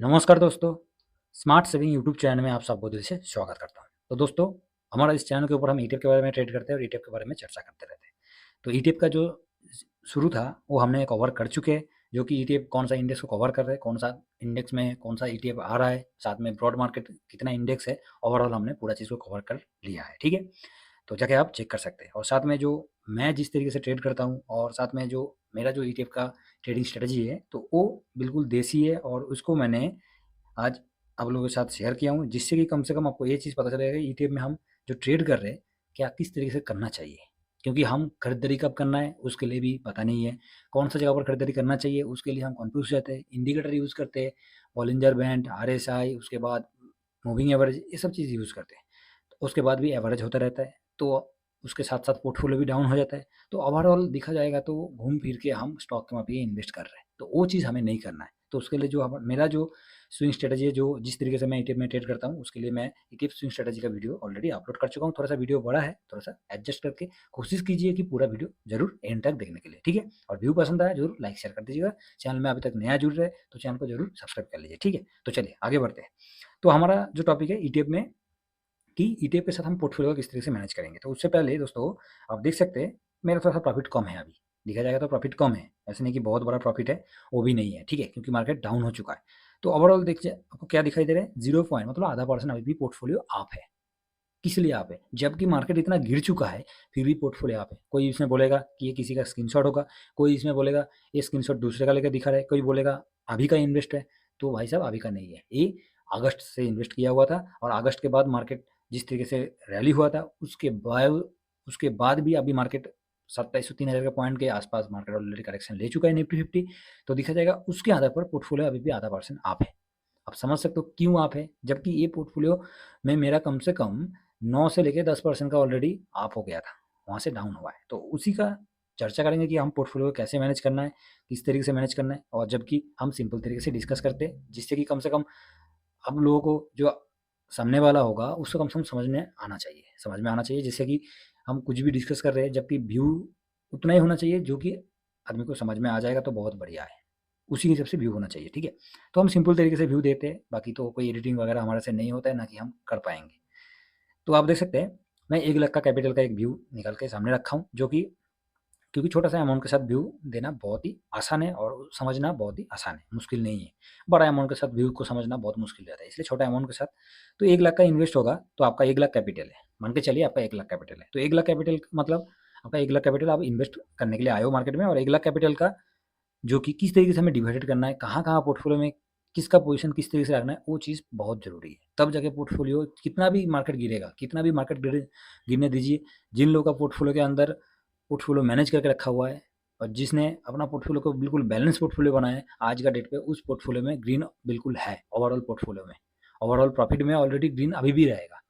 नमस्कार दोस्तों, smart saving YouTube channel में आप सबको दिल से स्वागत करता हूँ। तो दोस्तों, हमारा इस चैनल के ऊपर हम ईटीएफ के बारे में ट्रेड करते हैं और ईटीएफ के बारे में चर्चा करते रहते हैं। तो ईटीएफ का जो शुरू था वो हमने कवर कर चुके हैं, जो कि ईटीएफ कौन सा इंडेक्स को कवर कर रहा है, कौन सा इंडेक्स में कौन सा ईटीएफ आ रहा है, साथ में ब्रॉड मार्केट कितना इंडेक्स है, ओवरऑल हमने पूरा चीज़ को कवर कर लिया है। ठीक है, तो जाके आप चेक कर सकते हैं। और साथ में जो मैं जिस तरीके से ट्रेड करता हूँ और साथ में जो मेरा जो ईटीएफ का ट्रेडिंग स्ट्रेटजी है, तो वो बिल्कुल देसी है और उसको मैंने आज आप लोगों के साथ शेयर किया हूँ, जिससे कि कम से कम आपको ये चीज़ पता चलेगा कि ईटीएफ में हम जो ट्रेड कर रहे हैं, क्या किस तरीके से करना चाहिए। क्योंकि हम खरीदारी कब करना है, उसके लिए भी पता नहीं है। कौन-सा जगह पर खरीदारी करना चाहिए, उसके लिए हम कन्फ्यूज़ हो जाते हैं। इंडिकेटर यूज़ करते हैं, बॉलिंजर बैंड, आरएसआई, उसके बाद मूविंग एवरेज, ये सब चीज़ यूज़ करते हैं। तो उसके बाद भी एवरेज होता रहता है, तो उसके साथ-साथ पोर्टफोलियो भी डाउन हो जाता है। तो ओवरऑल देखा जाएगा तो घूम फिर के हम स्टॉक के वहाँ पे इन्वेस्ट कर रहे हैं, तो वो चीज़ हमें नहीं करना है। तो उसके लिए जो हम मेरा जो स्विंग स्ट्रैटेजी है, जो जिस तरीके से मैं ईटीएफ में ट्रेड करता हूँ, उसके लिए मैं ईटीएफ स्विंग स्ट्रैटेजी का वीडियो ऑलरेडी अपलोड कर चुका हूँ। थोड़ा-सा वीडियो बड़ा है, थोड़ा-सा एडजस्ट करके कोशिश कीजिए कि पूरा वीडियो ज़रूर एंड तक देखने के लिए, ठीक है? और व्यू पसंद आया ज़रूर लाइक शेयर कर दीजिएगा। चैनल में अभी तक नया जुड़ रहे हैं, तो चैनल को ज़रूर सब्सक्राइब कर लीजिए, ठीक है? तो चलिए आगे बढ़ते हैं। तो हमारा जो टॉपिक है ईटीएफ में कि ईटीएफ के साथ हम पोर्टफोलियो किस तरीके से मैनेज करेंगे। तो उससे पहले दोस्तों, आप देख सकते हैं मेरा थोड़ा-सा प्रॉफिट कम है अभी। देखा जाएगा तो प्रॉफिट कम है, ऐसा नहीं कि बहुत बड़ा प्रॉफिट है, वो भी नहीं है, ठीक है? क्योंकि मार्केट डाउन हो चुका है। तो ओवरऑल देखिए आपको क्या दिखाई दे रहा है, 0 पॉइंट मतलब आधा परसेंट अभी भी पोर्टफोलियो अप है। किस लिए अप है? जबकि मार्केट इतना गिर चुका है, फिर भी पोर्टफोलियो अप है। कोई इसमें बोलेगा कि ये किसी का स्क्रीनशॉट होगा, कोई इसमें बोलेगा ये स्क्रीनशॉट दूसरे का लेकर दिखा रहा है, कोई बोलेगा अभी का इन्वेस्ट है। तो भाई साहब अभी का नहीं है, ये अगस्त से इन्वेस्ट किया हुआ था और अगस्त के बाद मार्केट जिस तरीके से रैली हुआ था, उसके बाद भी अभी मार्केट 2700 3000 के पॉइंट के आसपास मार्केट ऑलरेडी करेक्शन ले चुका है निफ्टी 50। तो देखा जाएगा उसके आधार पर पोर्टफोलियो अभी भी आधा परसेंट अप है। आप समझ सकते हो क्यों अप है, जबकि ये पोर्टफोलियो में मेरा कम से कम 9 से लेके 10% का ऑलरेडी अप हो गया था, वहाँ से डाउन हुआ है। तो उसी का चर्चा करेंगे कि हम पोर्टफोलियो को कैसे मैनेज करना है, किस तरीके से मैनेज करना है, और जबकि हम सिंपल तरीके से डिस्कस करते हैं, जिससे कि कम से कम अब लोगों को जो सामने वाला होगा उसको कम से कम समझ में आना चाहिए, जिससे कि हम कुछ भी डिस्कस कर रहे हैं, जबकि व्यू उतना ही होना चाहिए जो कि आदमी को समझ में आ जाएगा तो बहुत बढ़िया है। उसी हिसाब से व्यू होना चाहिए, ठीक है? तो हम सिंपल तरीके से व्यू देते हैं, बाकी तो कोई एडिटिंग वगैरह हमारे से नहीं होता है, ना कि हम कर पाएँगे। तो आप देख सकते हैं, मैं 1 लाख का कैपिटल का एक व्यू निकाल के सामने रखा हूँ, जो कि क्योंकि छोटा-सा अमाउंट के साथ व्यू देना बहुत ही आसान है और समझना बहुत ही आसान है, मुश्किल नहीं है। बड़ा अमाउंट के साथ व्यू को समझना बहुत मुश्किल रहता है, इसलिए छोटा अमाउंट के साथ तो 1 लाख का इन्वेस्ट होगा, तो आपका 1 लाख कैपिटल है। मान के चलिए आपका 1 लाख कैपिटल है, तो 1 लाख कैपिटल मतलब आपका 1 लाख कैपिटल आप इन्वेस्ट करने के लिए आए हो मार्केट में, और 1 लाख कैपिटल का जो कि किस तरीके से हमें डिवाइडेड करना है, कहाँ-कहाँ पोर्टफोलियो में किसका पोज़ीशन किस तरीके से रखना है, वो चीज़ बहुत ज़रूरी है। तब जाके पोर्टफोलियो कितना भी मार्केट गिरेगा, कितना भी मार्केट गिरने दीजिए, जिन लोगों का पोर्टफोलियो के अंदर पोर्टफोलियो मैनेज करके रखा हुआ है और जिसने अपना पोर्टफोलियो को बिल्कुल बैलेंस पोर्टफोलियो बनाया है, आज का डेट पे उस पोर्टफोलियो में ग्रीन बिल्कुल है, ओवरऑल पोर्टफोलियो में। ओवरऑल प्रॉफिट में ऑलरेडी ग्रीन अभी भी रहेगा।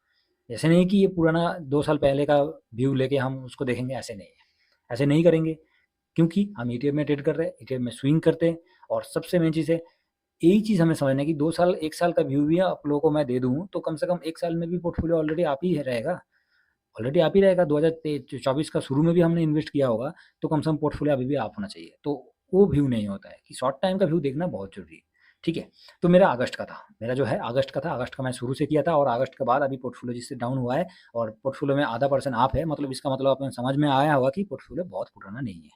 ऐसे नहीं कि ये पुराना 2 साल पहले का व्यू लेके हम उसको देखेंगे, ऐसे नहीं है। ऐसे नहीं करेंगे, क्योंकि हम ईटीएफ में ट्रेड कर रहे हैं, ईटीएफ में स्विंग करते हैं, और सबसे मेन चीज़ है, यही चीज़ हमें समझना है कि 2 साल 1 साल का व्यू भी आप लोगों को मैं दे दूँ, तो कम से कम 1 साल में भी पोर्टफोलियो ऑलरेडी आप ही रहेगा। ऑलरेडी आप ही रहेगा, 2024 का शुरू में भी हमने इन्वेस्ट किया होगा, तो कम से कम पोर्टफोलियो अभी भी आप होना चाहिए। तो वो व्यू नहीं होता है कि शॉर्ट टाइम का व्यू देखना बहुत ज़रूरी है, ठीक है? तो मेरा अगस्त का था, मेरा जो है अगस्त का था, अगस्त का मैं शुरू से किया था और अगस्त के बाद अभी पोर्टफोलियो जिससे डाउन हुआ है और पोर्टफोलियो में आधा परसेंट अप है, मतलब इसका मतलब आपको समझ में आया होगा कि पोर्टफोलियो बहुत पुराना नहीं है,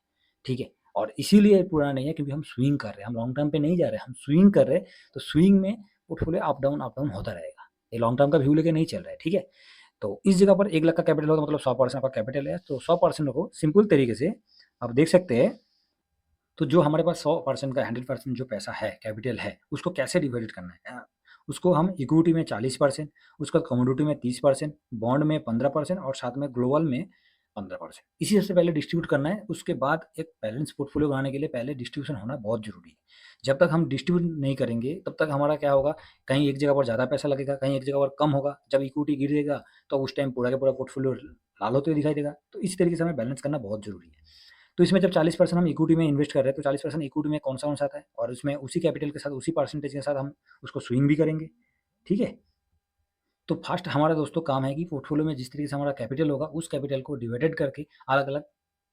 ठीक है? और इसीलिए पुराना नहीं है क्योंकि हम स्विंग कर रहे हैं, हम लॉन्ग टर्म पे नहीं जा रहे हैं, हम स्विंग कर रहे हैं, तो स्विंग में पोर्टफोलियो अप डाउन होता रहेगा। ये लॉन्ग टर्म का व्यू लेके नहीं चल रहा है, ठीक है? तो इस जगह पर 1 लाख का कैपिटल होगा, मतलब 100% आपका कैपिटल है, तो 100% को सिंपल तरीके से आप देख सकते हैं, तो जो हमारे पास 100% का 100% जो पैसा है, कैपिटल है, उसको कैसे डिवाइडेड करना है? उसको हम इक्विटी में 40%, उसका कमोडिटी में 30%, बॉन्ड में 15% और साथ में ग्लोबल में 15%। इसी सबसे पहले डिस्ट्रीब्यूट करना है, उसके बाद एक बैलेंस पोर्टफोलियो बनाने के लिए पहले डिस्ट्रीब्यूशन होना बहुत ज़रूरी है। जब तक हम डिस्ट्रीब्यूट नहीं करेंगे, तब तक हमारा क्या होगा, कहीं एक जगह पर ज़्यादा पैसा लगेगा, कहीं एक जगह पर कम होगा। जब इक्विटी गिरेगा, तो उस टाइम पूरा का पूरा पोर्टफोलियो लाल होते हुए दिखाई देगा। तो इस तरीके से हमें बैलेंस करना बहुत ज़रूरी है। तो इसमें जब 40% हम इक्विटी में इन्वेस्ट कर रहे हैं, तो 40% इक्विटी में कौन-सा आता है, और उसमें उसी कैपिटल के साथ, उसी परसेंटेज के साथ हम उसको स्विंग भी करेंगे, ठीक है? तो फर्स्ट हमारा दोस्तों काम है कि पोर्टफोलियो में जिस तरीके से हमारा कैपिटल होगा, उस कैपिटल को डिवाइडेड करके अलग-अलग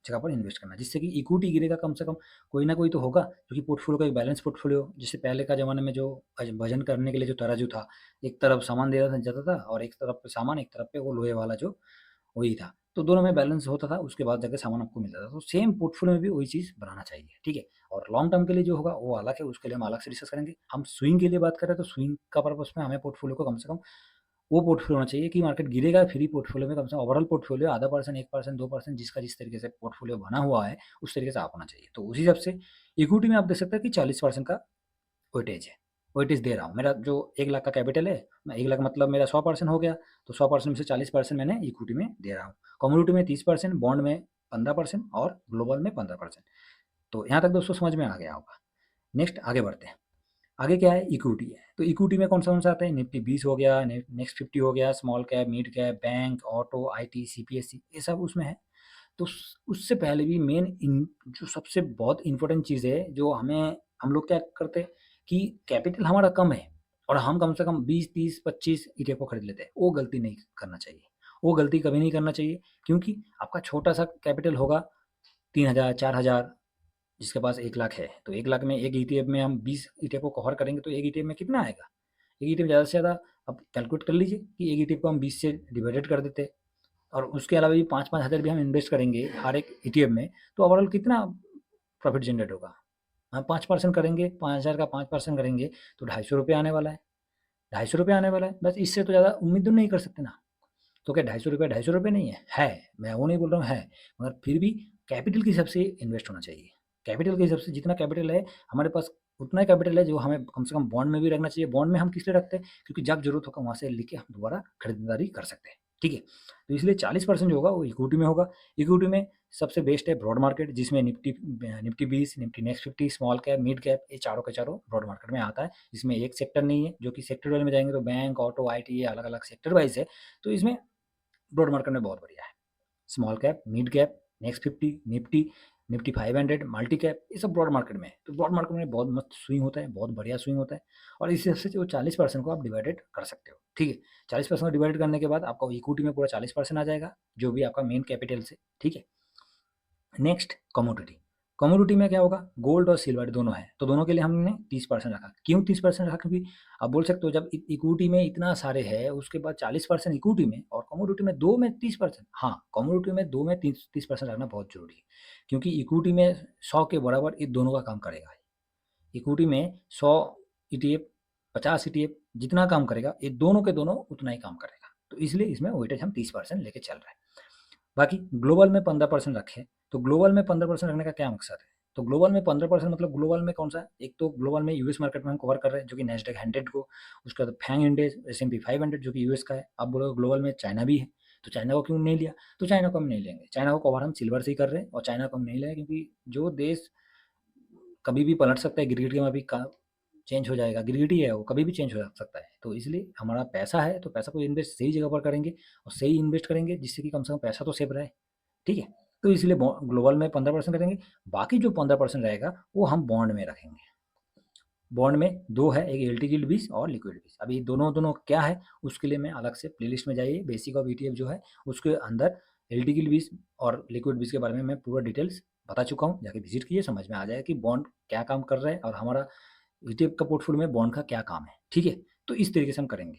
जगह पर इन्वेस्ट करना, जिससे कि इक्विटी गिरेगा कम से कम कोई ना कोई तो होगा, क्योंकि पोर्टफोलियो का एक बैलेंस पोर्टफोलियो, जैसे पहले का ज़माने में जो वजन करने के लिए जो तराजू था, एक तरफ सामान दिया जाता था और एक तरफ पे सामान, एक तरफ पे वो लोहे वाला जो वही था, तो दोनों में बैलेंस होता था, उसके बाद जाके सामान आपको मिलता था। तो सेम पोर्टफोलियो में भी वही चीज़ बनाना चाहिए, ठीक है। और लॉन्ग टर्म के लिए जो होगा वो अलग है, उसके लिए हम अलग से डिस्कस करेंगे। हम स्विंग के लिए बात करें तो स्विंग का पर्पस में हमें पोर्टफोलियो को कम से कम वो पोर्टफोलियो होना चाहिए कि मार्केट गिरेगा फिर ही पोर्टफोलियो में कम से कम ओवरऑल पोर्टफोलियो आधा परसेंट, 1%, 2%, जिसका जिस तरीके से पोर्टफोलियो बना हुआ है उस तरीके से आप होना चाहिए। तो उस हिसाब से इक्विटी में आप देख सकते हैं कि 40% का वेटेज है, वेटेज दे रहा हूँ। मेरा जो 1 लाख का कैपिटल है, मैं 1 लाख मतलब मेरा 100% हो गया, तो 100% में से 40% मैंने इक्विटी में दे रहा हूँ। कम्युनिटी में 30%, बॉन्ड में 15% और ग्लोबल में 15%। तो यहाँ तक दोस्तों समझ में आ गया होगा। नेक्स्ट आगे बढ़ते हैं। आगे क्या है, इक्विटी है। तो इक्विटी में कौन सा आते हैं, निफ्टी 20 हो गया, नेक्स्ट 50 हो गया, small cap, mid cap, bank, auto, IT, CPSC, ये सब उसमें है। तो उससे पहले भी मेन जो सबसे बहुत इंपॉर्टेंट चीज़ है, जो हमें हम लोग क्या करते हैं कि कैपिटल हमारा कम है और हम कम से कम 20, 30, 25 ईटीएफ को खरीद लेते हैं। वो गलती नहीं करना चाहिए, वो गलती कभी नहीं करना चाहिए, क्योंकि आपका छोटा सा कैपिटल होगा, 3,000, 4,000, जिसके पास 1 लाख है, तो 1 लाख में एक ईटीएफ में हम 20 ईटीएफ को कवर करेंगे तो एक ईटीएफ में कितना आएगा? एक ईटीएफ ज़्यादा से ज़्यादा आप कैलकुलेट कर लीजिए कि एक ईटीएफ को हम 20 से डिवाइडेड कर देते, और उसके अलावा भी 5-5 हज़ार भी हम इन्वेस्ट करेंगे हर एक ईटीएफ में, तो ओवरऑल कितना प्रॉफिट जनरेट होगा? हम 5% करेंगे, 5,000 का 5% करेंगे तो ₹250 आने वाला है, ₹250 आने वाला है, बस इससे तो ज़्यादा उम्मीद तो नहीं कर सकते ना। तो क्या ₹250 नहीं है? है, मैं वो नहीं बोल रहा हूँ, है, मगर फिर भी कैपिटल के हिसाब से इन्वेस्ट होना चाहिए। कैपिटल के हिसाब से जितना कैपिटल है, हमारे पास उतना ही कैपिटल है जो हमें कम से कम बॉन्ड में भी रखना चाहिए। बॉन्ड में हम किस लिए रखते हैं? क्योंकि जब ज़रूरत होगा वहाँ से लेके हम दोबारा खरीदारी कर सकते हैं, ठीक है? तो इसलिए 40% जो होगा वो इक्विटी में होगा। इक्विटी में सबसे बेस्ट है ब्रॉड मार्केट, जिसमें Nifty 20, Nifty next 50, small cap, mid cap, ये चारों के चारों ब्रॉड मार्केट में आता है। इसमें एक सेक्टर नहीं है, जो कि सेक्टर वाइज़ में जाएँगे तो बैंक, ऑटो, आईटी, ये अलग-अलग सेक्टर वाइज़ है। तो इसमें ब्रॉड मार्केट में बहुत बढ़िया है। Small cap, mid cap, next 50, Nifty, Nifty 500, multi cap, ये सब ब्रॉड मार्केट में है। तो ब्रॉड मार्केट में बहुत मस्त स्विंग होता है, बहुत बढ़िया स्विंग होता है, और इस हिसाब से जो 40% को आप डिवाइडेड कर सकते हो, ठीक है। 40% को डिवाइड करने के बाद आपका इक्विटी में पूरा 40% आ जाएगा, जो भी आपका मेन कैपिटल से, ठीक है। Next commodity. कमोडिटी में क्या होगा, गोल्ड और सिल्वर दोनों है, तो दोनों के लिए हमने 30% रखा। क्यों 30% रखा? क्योंकि आप बोल सकते हो जब इक्विटी में इतना सारे है, उसके बाद 40% इक्विटी में और कमोडिटी में दो में 30%। हाँ, कमोडिटी में दो में 30% रखना बहुत जरूरी है, क्योंकि इक्विटी में 100 के बराबर ये दोनों का काम करेगा। इक्विटी में 100 ईटीएफ, 50 ईटीएफ जितना काम करेगा, ये दोनों के दोनों उतना ही काम करेगा। तो इसलिए इसमें वेटेज हम 30% लेके चल रहे हैं। बाकी ग्लोबल में 15% रखें, तो ग्लोबल में 15% रखने का क्या मकसद है? तो ग्लोबल में 15% मतलब ग्लोबल में कौन सा? एक तो ग्लोबल में यूएस मार्केट में हम कवर कर रहे हैं, जो कि नैस्डैक 100 को, उसके बाद फैंग इंडेक्स, S&P 500 जो कि यूएस का है। आप बोलोगे ग्लोबल में चाइना भी है, तो चाइना को क्यों नहीं लिया? तो चाइना को हम नहीं लेंगे, चाइना को कवर हम सिल्वर से ही कर रहे हैं, और चाइना को हम नहीं लेंगे क्योंकि जो देश कभी भी पलट सकता है, गिरगिट में अभी चेंज हो जाएगा, गिरगिट ही है वो, कभी भी चेंज हो सकता है। तो इसलिए हमारा पैसा है तो पैसा को इन्वेस्ट सही जगह पर करेंगे और सही इन्वेस्ट करेंगे, जिससे कि कम से कम पैसा तो सेव रहे, ठीक है। तो इसलिए ग्लोबल में 15% करेंगे, बाकी जो 15% रहेगा वो हम बॉन्ड में रखेंगे। बॉन्ड में दो है, एक एल टी गिल्ड 20 और लिक्विड 20। अभी दोनों दोनों क्या है उसके लिए मैं अलग से प्लेलिस्ट में जाइए, बेसिक ऑफ ईटीएफ जो है उसके अंदर एल टी गिल्ड 20 और लिक्विड 20 के बारे में मैं पूरा डिटेल्स बता चुका हूँ, जाके विजिट कीजिए, समझ में आ जाएगा कि बॉन्ड क्या काम कर रहा है और हमारा ईटीएफ का पोर्टफोलियो में बॉन्ड का क्या काम है, ठीक है। तो इस तरीके से हम करेंगे,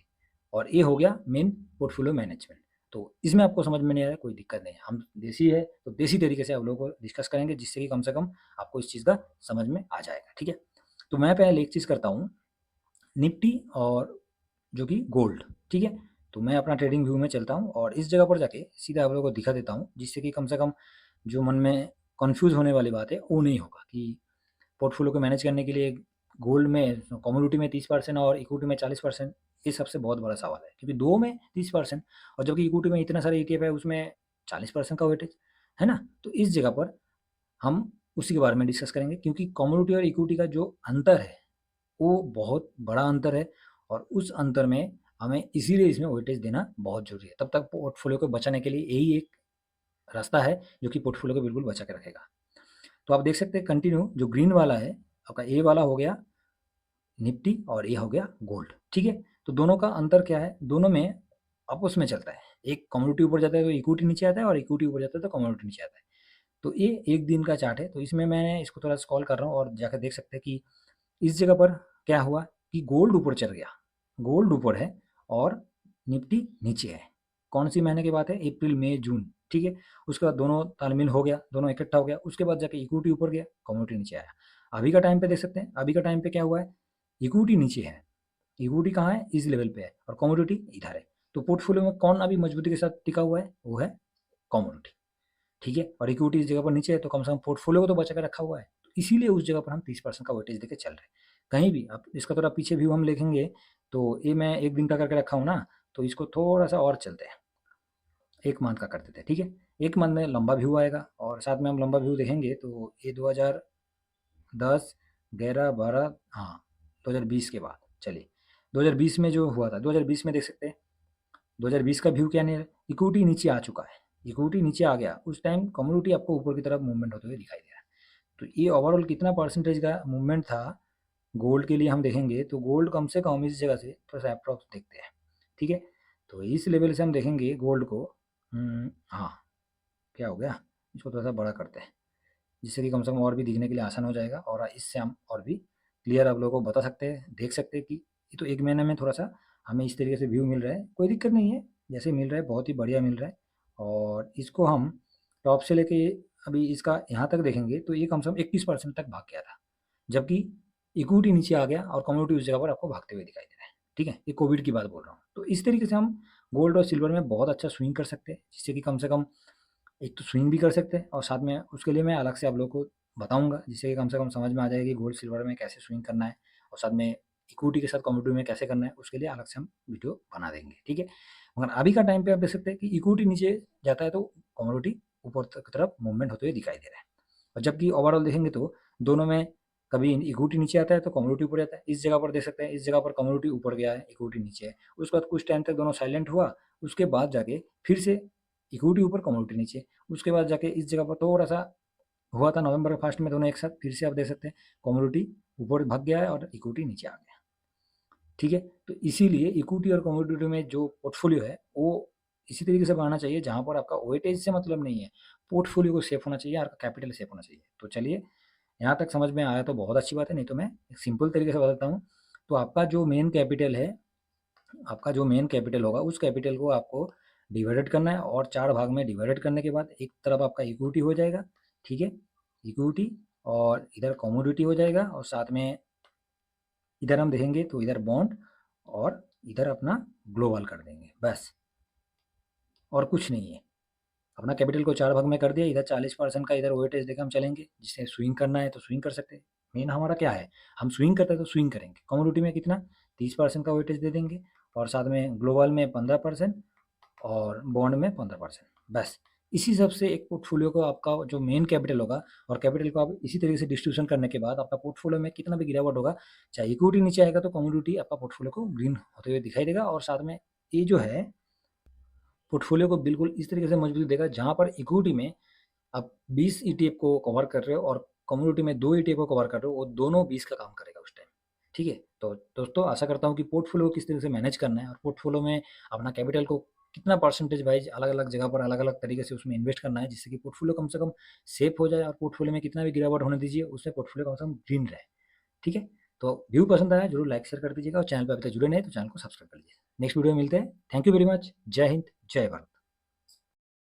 और ये हो गया मेन पोर्टफोलियो मैनेजमेंट। तो इसमें आपको समझ में नहीं आ रहा है, कोई दिक्कत नहीं है, हम देसी है तो देसी तरीके से आप लोगों को डिस्कस करेंगे, जिससे कि कम से कम आपको इस चीज़ का समझ में आ जाएगा, ठीक है। तो मैं पहले एक चीज़ करता हूँ, निफ्टी और जो कि गोल्ड, ठीक है। तो मैं अपना ट्रेडिंग व्यू में चलता हूँ और इस जगह पर जाके सीधा आप लोगों को दिखा देता हूँ, जिससे कि कम से कम जो मन में कन्फ्यूज़ होने वाली बात है वो नहीं होगा कि पोर्टफोलियो को मैनेज करने के लिए गोल्ड में, कमोडिटी में 30% और इक्विटी में 40%, ये सबसे बहुत बड़ा सवाल है, क्योंकि दो में 30% और जबकि इक्विटी में इतना सारे ईटीएफ है उसमें 40% का वेटेज है ना। तो इस जगह पर हम उसी के बारे में डिस्कस करेंगे, क्योंकि कमोडिटी और इक्विटी का जो अंतर है वो बहुत बड़ा अंतर है, और उस अंतर में हमें इसीलिए इसमें वेटेज देना बहुत ज़रूरी है। तब तक पोर्टफोलियो को बचाने के लिए यही एक रास्ता है जो कि पोर्टफोलियो को बिल्कुल बचा के रखेगा। तो आप देख सकते हैं कंटिन्यू, जो ग्रीन वाला है आपका, ए वाला हो गया निफ्टी और ये हो गया गोल्ड, ठीक है। तो दोनों का अंतर क्या है? दोनों में आपस में चलता है, एक कमोडिटी ऊपर जाता है तो इक्विटी नीचे आता है, और इक्विटी ऊपर जाता है तो कमोडिटी नीचे आता है। तो ये 1 दिन का चार्ट है, तो इसमें मैं इसको थोड़ा स्क्रॉल कर रहा हूँ और जाकर देख सकते हैं कि इस जगह पर क्या हुआ कि गोल्ड ऊपर चढ़ गया, गोल्ड ऊपर है और निफ्टी नीचे है। कौन सी महीने की बात है? अप्रैल, मई, जून, ठीक है। उसके बाद दोनों तालमेल हो गया, दोनों इकट्ठा हो गया, उसके बाद जाके इक्विटी ऊपर गया, कमोडिटी नीचे आया। अभी का टाइम पे देख सकते हैं, अभी का टाइम पे क्या हुआ है, इक्विटी नीचे है, इक्विटी कहाँ है, इस लेवल पे है और कमोडिटी इधर है। तो पोर्टफोलियो में कौन अभी मजबूती के साथ टिका हुआ है? वो है कमोडिटी, ठीक है। और इक्विटी इस जगह पर नीचे है, तो कम से कम पोर्टफोलियो को तो बचा के रखा हुआ है, तो इसीलिए उस जगह पर हम 30% का वेटेज देके चल रहे हैं। कहीं भी अब इसका थोड़ा पीछे व्यू हम देखेंगे, तो ये मैं 1 दिन का करके रखा हूँ ना, तो इसको थोड़ा सा और चलते हैं, 1 मंथ का कर देते हैं, ठीक है। 1 मंथ में लंबा व्यू आएगा और साथ में हम लंबा व्यू देखेंगे तो ये 2010, 11, 12, हाँ, 2020 के बाद चलिए 2020 में जो हुआ था, 2020 में देख सकते हैं 2020 का व्यू क्या नहीं है, इक्विटी नीचे आ चुका है, इक्विटी नीचे आ गया, उस टाइम कम्युनिटी आपको ऊपर की तरफ मूवमेंट होते हुए दिखाई दे रहा है। तो ये ओवरऑल कितना परसेंटेज का मूवमेंट था गोल्ड के लिए हम देखेंगे, तो गोल्ड कम से कम इस जगह से थोड़ा सा अप्रॉक्स देखते हैं, ठीक है। तो इस लेवल से हम देखेंगे गोल्ड को, हाँ, क्या हो गया, इसको थोड़ा सा बड़ा करते हैं जिससे कि कम से कम और भी दिखने के लिए आसान हो जाएगा और इससे हम और भी क्लियर आप लोगों को बता सकते हैं, देख सकते हैं कि ये तो 1 महीने में थोड़ा सा हमें इस तरीके से व्यू मिल रहा है, कोई दिक्कत नहीं है, जैसे मिल रहा है बहुत ही बढ़िया मिल रहा है। और इसको हम टॉप से लेके अभी इसका यहाँ तक देखेंगे तो ये कम से कम 21% तक भाग गया था, जबकि इक्विटी नीचे आ गया और कमोडिटी उस जगह पर आपको भागते हुए दिखाई दे रहा है, ठीक है। ये कोविड की बात बोल रहा हूँ। तो इस तरीके से हम गोल्ड और सिल्वर में बहुत अच्छा स्विंग कर सकते हैं, जिससे कि कम से कम एक तो स्विंग भी कर सकते हैं और साथ में उसके लिए मैं अलग से आप लोगों को बताऊंगा, जिससे कि कम से कम समझ में आ जाएगा कि गोल्ड सिल्वर में कैसे स्विंग करना है और साथ में इक्विटी के साथ कमोडिटी में कैसे करना है, उसके लिए अलग से हम वीडियो बना देंगे, ठीक है। मगर अभी का टाइम पे आप देख सकते हैं कि इक्विटी नीचे जाता है तो कमोडिटी ऊपर की तरफ मूवमेंट होते हुए दिखाई दे रहा है। और जबकि ओवरऑल देखेंगे तो दोनों में कभी इक्विटी नीचे आता है तो कमोडिटी ऊपर जाता है। इस जगह पर देख सकते हैं, इस जगह पर कमोडिटी ऊपर गया है, इक्विटी नीचे है, उसके बाद कुछ टाइम तक दोनों साइलेंट हुआ, उसके बाद जाके फिर से इक्विटी ऊपर कमोडिटी नीचे, उसके बाद जाके इस जगह पर थोड़ा सा हुआ था नवंबर फर्स्ट में, दोनों एक साथ फिर से आप देख सकते हैं कमोडिटी ऊपर भाग गया है और इक्विटी नीचे आ गया, ठीक है। तो इसीलिए इक्विटी और कमोडिटी में जो पोर्टफोलियो है वो इसी तरीके से बनाना चाहिए जहाँ पर आपका वेटेज से मतलब नहीं है, पोर्टफोलियो को सेफ होना चाहिए, आपका कैपिटल सेफ होना चाहिए। तो चलिए, यहाँ तक समझ में आया तो बहुत अच्छी बात है, नहीं तो मैं एक सिंपल तरीके से बताता हूँ। तो आपका जो मेन कैपिटल है, आपका जो मेन कैपिटल होगा उस कैपिटल को आपको डिवाइडेड करना है और 4 भाग में डिवाइडेड करने के बाद एक तरफ आपका इक्विटी हो जाएगा, ठीक है, इक्विटी, और इधर कमोडिटी हो जाएगा और साथ में इधर हम देखेंगे तो इधर बॉन्ड और इधर अपना ग्लोबल कर देंगे, बस और कुछ नहीं है। अपना कैपिटल को 4 भाग में कर दिया, इधर 40% का इधर वेटेज देकर हम चलेंगे, जिससे स्विंग करना है तो स्विंग कर सकते हैं। मेन हमारा क्या है, हम स्विंग करते हैं तो स्विंग करेंगे। कमोडिटी में कितना, 30% का वेटेज दे देंगे और साथ में ग्लोबल में 15% और बॉन्ड में 15%, बस। इसी हिसाब से एक पोर्टफोलियो को आपका जो मेन कैपिटल होगा और कैपिटल को आप इसी तरीके से डिस्ट्रीब्यूशन करने के बाद आपका पोर्टफोलियो में कितना भी गिरावट होगा, चाहे इक्विटी नीचे आएगा तो कमोडिटी आपका पोर्टफोलियो को ग्रीन होते हुए दिखाई देगा और साथ में ये जो है पोर्टफोलियो को बिल्कुल इस तरीके से मजबूती देगा जहाँ पर इक्विटी में आप 20 ईटीएफ को कवर कर रहे हो और कम्युनिटी में 2 ईटीएफ को कवर कर रहे हो, वो दोनों 20 का काम करेगा उस टाइम, ठीक है। तो दोस्तों आशा करता हूँ कि पोर्टफोलियो को किस तरह से मैनेज करना है और पोर्टफोलियो में अपना कैपिटल को कितना परसेंटेज वाइज अलग अलग जगह पर अलग अलग तरीके से उसमें इन्वेस्ट करना है, जिससे कि पोर्टफोलियो कम से कम सेफ हो जाए और पोर्टफोलियो में कितना भी गिरावट होने दीजिए उससे पोर्टफोलियो कम से कम ग्रीन रहे, ठीक है। तो व्यू पसंद आया जरूर लाइक शेयर कर दीजिएगा और चैनल पर अभी तक जुड़े नहीं तो चैनल को सब्सक्राइब कर लीजिए। नेक्स्ट वीडियो में मिलते हैं। Thank you very much. जय हिंद, जय भारत।